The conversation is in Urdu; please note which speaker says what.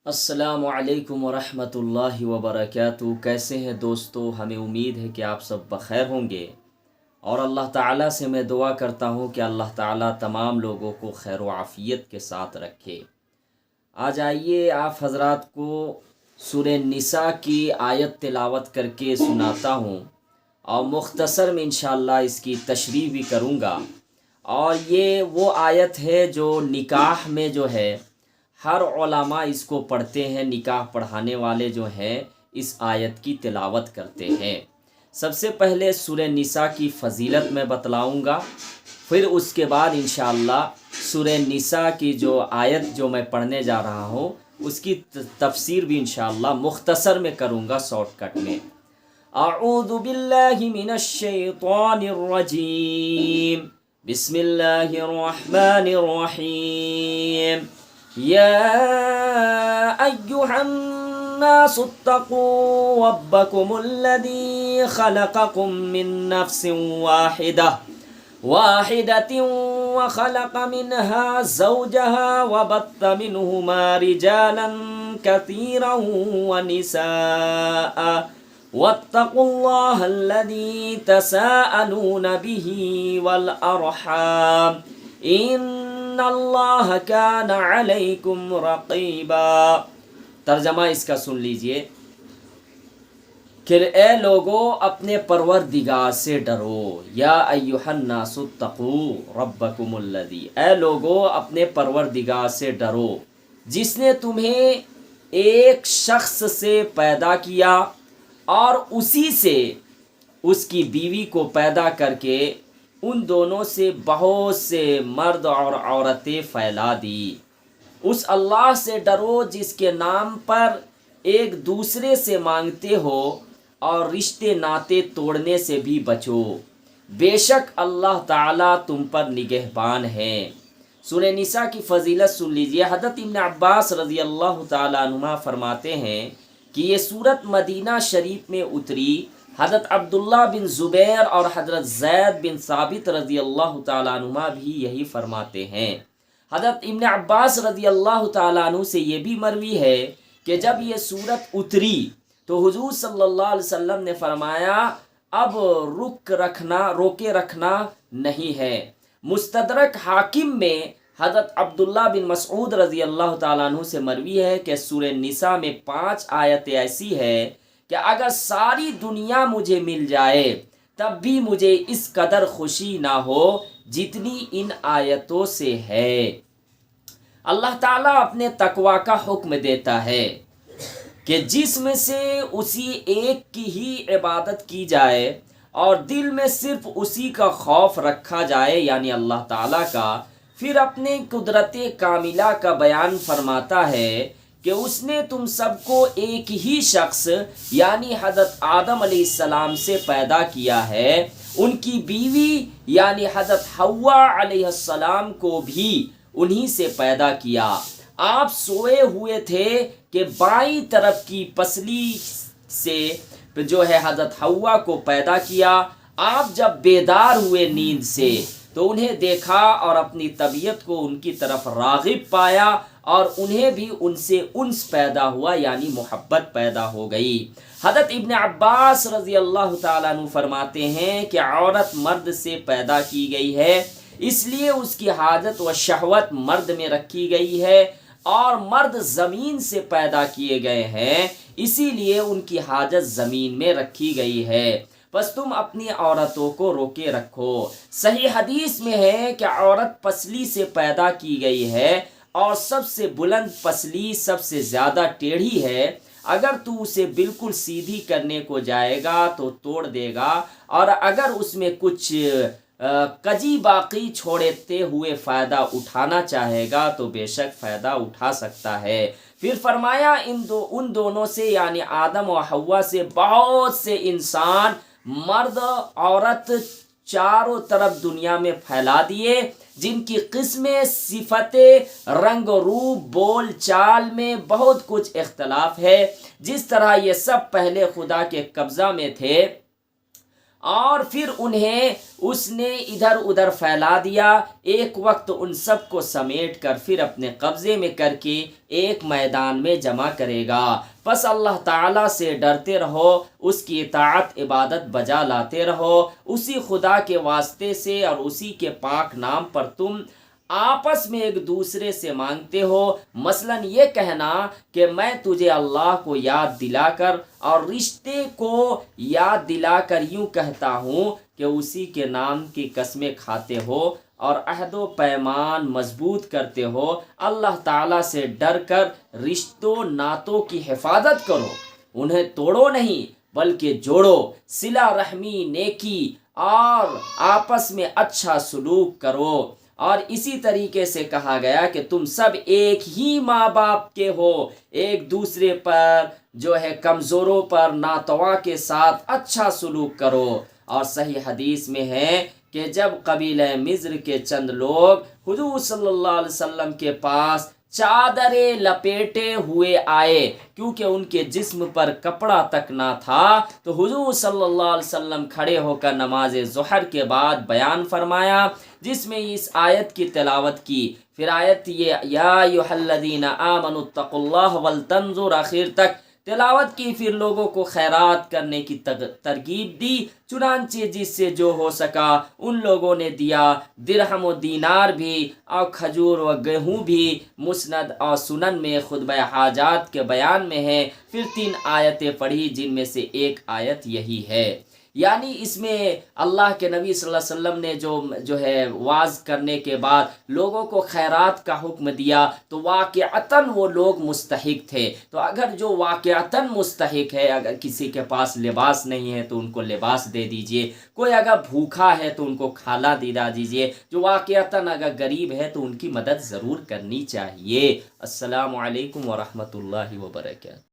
Speaker 1: السلام علیکم ورحمۃ اللہ وبرکاتہ۔ کیسے ہیں دوستو؟ ہمیں امید ہے کہ آپ سب بخیر ہوں گے، اور اللہ تعالیٰ سے میں دعا کرتا ہوں کہ اللہ تعالیٰ تمام لوگوں کو خیر و عافیت کے ساتھ رکھے۔ آج آئیے آپ حضرات کو سورہ نساء کی آیت تلاوت کر کے سناتا ہوں، اور مختصر میں انشاءاللہ اس کی تشریح بھی کروں گا۔ اور یہ وہ آیت ہے جو نکاح میں جو ہے ہر علماء اس کو پڑھتے ہیں، نکاح پڑھانے والے جو ہیں اس آیت کی تلاوت کرتے ہیں۔ سب سے پہلے سورہ نساء کی فضیلت میں بتلاؤں گا، پھر اس کے بعد انشاءاللہ سورہ نساء کی جو آیت جو میں پڑھنے جا رہا ہوں اس کی تفسیر بھی انشاءاللہ مختصر میں کروں گا، شارٹ کٹ میں۔ اعوذ باللہ من الشیطان الرجیم، بسم اللہ الرحمن الرحیم۔ يا أيها الناس اتقوا ربكم الذي خلقكم من نفس واحدة وخلق منها زوجها وبث منهما رجالا كثيرا ونساء واتقوا الله الذي تساءلون به والأرحام ان اللہ کان علیکم رقیبا۔ ترجمہ اس کا سن لیجئے کہ اے لوگو اپنے پروردگار سے ڈرو، یا ایھا الناس اتقوا ربکم الذی، اے لوگو اپنے پروردگار سے ڈرو جس نے تمہیں ایک شخص سے پیدا کیا اور اسی سے اس کی بیوی کو پیدا کر کے ان دونوں سے بہت سے مرد اور عورتیں پھیلا دی۔ اس اللہ سے ڈرو جس کے نام پر ایک دوسرے سے مانگتے ہو، اور رشتے ناتے توڑنے سے بھی بچو، بے شک اللہ تعالیٰ تم پر نگہبان ہے۔ سورہ نساء کی فضیلت سن لیجئے۔ حضرت ابن عباس رضی اللہ تعالیٰ عنہما فرماتے ہیں کہ یہ سورت مدینہ شریف میں اتری۔ حضرت عبداللہ بن زبیر اور حضرت زید بن ثابت رضی اللہ تعالیٰ عنہما بھی یہی فرماتے ہیں۔ حضرت ابن عباس رضی اللہ تعالیٰ عنہ سے یہ بھی مروی ہے کہ جب یہ سورت اتری تو حضور صلی اللہ علیہ وسلم نے فرمایا اب روکے رکھنا نہیں ہے۔ مستدرک حاکم میں حضرت عبداللہ بن مسعود رضی اللہ تعالیٰ عنہ سے مروی ہے کہ سورہ نساء میں 5 آیتیں ایسی ہے کہ اگر ساری دنیا مجھے مل جائے تب بھی مجھے اس قدر خوشی نہ ہو جتنی ان آیتوں سے ہے۔ اللہ تعالیٰ اپنے تقوی کا حکم دیتا ہے کہ جسم سے اسی ایک کی ہی عبادت کی جائے اور دل میں صرف اسی کا خوف رکھا جائے، یعنی اللہ تعالیٰ کا۔ پھر اپنے قدرت کاملہ کا بیان فرماتا ہے کہ اس نے تم سب کو ایک ہی شخص یعنی حضرت آدم علیہ السلام سے پیدا کیا ہے، ان کی بیوی یعنی حضرت حوا علیہ السلام کو بھی انہی سے پیدا کیا۔ آپ سوئے ہوئے تھے کہ بائیں طرف کی پسلی سے جو ہے حضرت حوا کو پیدا کیا۔ آپ جب بیدار ہوئے نیند سے تو انہیں دیکھا اور اپنی طبیعت کو ان کی طرف راغب پایا، اور انہیں بھی ان سے انس پیدا ہوا، یعنی محبت پیدا ہو گئی۔ حضرت ابن عباس رضی اللہ تعالیٰ عنہ فرماتے ہیں کہ عورت مرد سے پیدا کی گئی ہے، اس لیے اس کی حاجت و شہوت مرد میں رکھی گئی ہے، اور مرد زمین سے پیدا کیے گئے ہیں، اسی لیے ان کی حاجت زمین میں رکھی گئی ہے۔ بس تم اپنی عورتوں کو روکے رکھو۔ صحیح حدیث میں ہے کہ عورت پسلی سے پیدا کی گئی ہے، اور سب سے بلند پسلی سب سے زیادہ ٹیڑھی ہے۔ اگر تو اسے بالکل سیدھی کرنے کو جائے گا تو توڑ دے گا، اور اگر اس میں کچھ کجی باقی چھوڑتے ہوئے فائدہ اٹھانا چاہے گا تو بے شک فائدہ اٹھا سکتا ہے۔ پھر فرمایا ان دونوں سے یعنی آدم و حوا سے بہت سے انسان، مرد عورت چاروں طرف دنیا میں پھیلا دیے، جن کی قسمیں، صفتیں، رنگ و روپ، بول چال میں بہت کچھ اختلاف ہے۔ جس طرح یہ سب پہلے خدا کے قبضہ میں تھے اور پھر انہیں اس نے ادھر ادھر پھیلا دیا، ایک وقت ان سب کو سمیٹ کر پھر اپنے قبضے میں کر کے ایک میدان میں جمع کرے گا۔ پس اللہ تعالیٰ سے ڈرتے رہو، اس کی اطاعت عبادت بجا لاتے رہو، اسی خدا کے واسطے سے اور اسی کے پاک نام پر تم آپس میں ایک دوسرے سے مانگتے ہو، مثلا یہ کہنا کہ میں تجھے اللہ کو یاد دلا کر اور رشتے کو یاد دلا کر یوں کہتا ہوں کہ اسی کے نام کی قسمیں کھاتے ہو اور عہد و پیمان مضبوط کرتے ہو۔ اللہ تعالیٰ سے ڈر کر رشتوں ناتوں کی حفاظت کرو، انہیں توڑو نہیں بلکہ جوڑو، صلہ رحمی، نیکی اور آپس میں اچھا سلوک کرو۔ اور اسی طریقے سے کہا گیا کہ تم سب ایک ہی ماں باپ کے ہو، ایک دوسرے پر جو ہے کمزوروں پر ناتواں کے ساتھ اچھا سلوک کرو۔ اور صحیح حدیث میں ہے کہ جب قبیلہ مصر کے چند لوگ حضور صلی اللہ علیہ وسلم کے پاس چادریں لپیٹے ہوئے آئے، کیونکہ ان کے جسم پر کپڑا تک نہ تھا، تو حضور صلی اللہ علیہ وسلم کھڑے ہو کر نماز ظہر کے بعد بیان فرمایا، جس میں اس آیت کی تلاوت کی۔ پھر آیت یہ یا ایھا الذین آمنوا اتقوا اللہ ولتنظر آخر تک تلاوت کی، پھر لوگوں کو خیرات کرنے کی ترغیب دی، چنانچہ جس سے جو ہو سکا ان لوگوں نے دیا، درہم و دینار بھی اور کھجور و گیہوں بھی۔ مسند اور سنن میں خطبہ حاجات کے بیان میں ہے۔ پھر 3 آیتیں پڑھی جن میں سے ایک آیت یہی ہے۔ یعنی اس میں اللہ کے نبی صلی اللہ علیہ وسلم نے جو ہے واعظ کرنے کے بعد لوگوں کو خیرات کا حکم دیا، تو واقعتاً وہ لوگ مستحق تھے۔ تو اگر جو واقعتاً مستحق ہے، اگر کسی کے پاس لباس نہیں ہے تو ان کو لباس دے دیجئے، کوئی اگر بھوکا ہے تو ان کو کھانا دلا دیجئے، جو واقعتاً اگر غریب ہے تو ان کی مدد ضرور کرنی چاہیے۔ السلام علیکم ورحمۃ اللہ وبرکاتہ۔